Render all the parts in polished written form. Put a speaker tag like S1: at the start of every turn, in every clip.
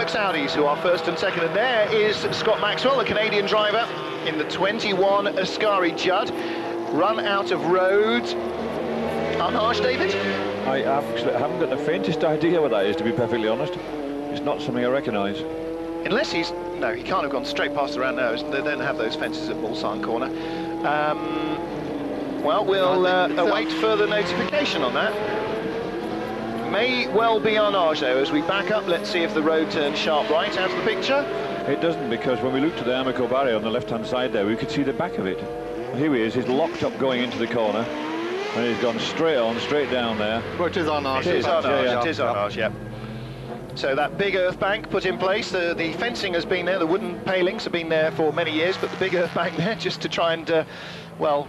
S1: Audis, who are first and second, and there is Scott Maxwell, a Canadian driver, in the 21 Ascari Judd. Run out of road. Arnage, David?
S2: I actually haven't got the faintest idea what that is, to be perfectly honest. It's not something I recognise.
S1: Unless he's... No, he can't have gone straight past the round nose. They don't have those fences at Mulsanne Corner. Well, we'll await further notification on that. May well be Arnage, though. As we back up, let's see if the road turns sharp right out of the picture.
S2: It doesn't, because when we looked at the Arnage barrier on the left-hand side there, we could see the back of it. Here he is, he's locked up going into the corner, and he's gone straight on, straight down there.
S3: Well, it is Arnage.
S1: It is Arnage, it is Arnage, yeah. So that big earth bank put in place, the fencing has been there, the wooden palings have been there for many years, but the big earth bank there just to try and, well,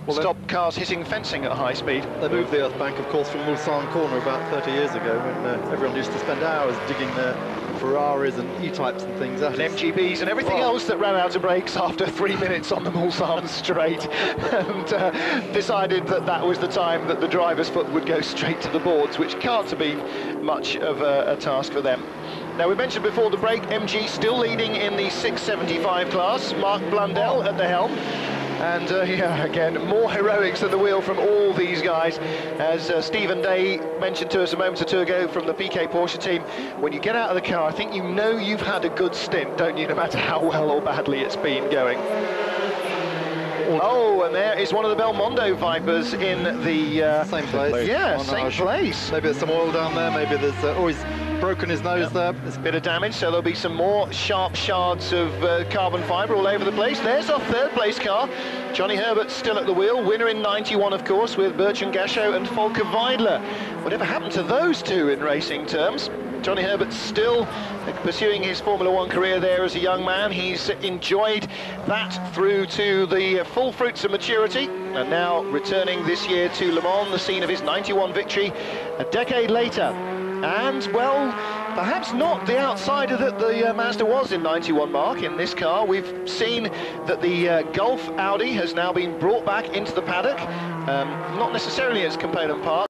S1: stop cars hitting fencing at high speed.
S3: They moved the earth bank, of course, from Mulsanne Corner about 30 years ago, when everyone used to spend hours digging their Ferraris and E-types and things out.
S1: And MGBs and everything else that ran out of brakes after 3 minutes on the Mulsanne straight, and decided that that was the time that the driver's foot would go straight to the boards, which can't have been much of a task for them. Now, we mentioned before the break, MG still leading in the 675 class, Mark Blundell at the helm. And yeah, again, more heroics at the wheel from all these guys. As Stephen Day mentioned to us a moment or two ago from the PK Porsche team, when you get out of the car, I think you know you've had a good stint, don't you, no matter how well or badly it's been going. Oh, and there is one of the Belmondo Vipers in the...
S3: same place.
S1: Yeah, same place.
S3: Maybe there's some oil down there, maybe there's... oh, he's broken his nose there.
S1: There's a bit of damage, so there'll be some more sharp shards of carbon fibre all over the place. There's our third place car. Johnny Herbert still at the wheel, winner in 91, of course, with Bertrand Gachot and Volker Weidler. Whatever happened to those two in racing terms? Johnny Herbert still pursuing his Formula One career there as a young man. He's enjoyed that through to the full fruits of maturity, and now returning this year to Le Mans, the scene of his 91 victory, a decade later. And, well, perhaps not the outsider that the Mazda was in 91, Mark. In this car, we've seen that the Gulf Audi has now been brought back into the paddock, not necessarily as component part.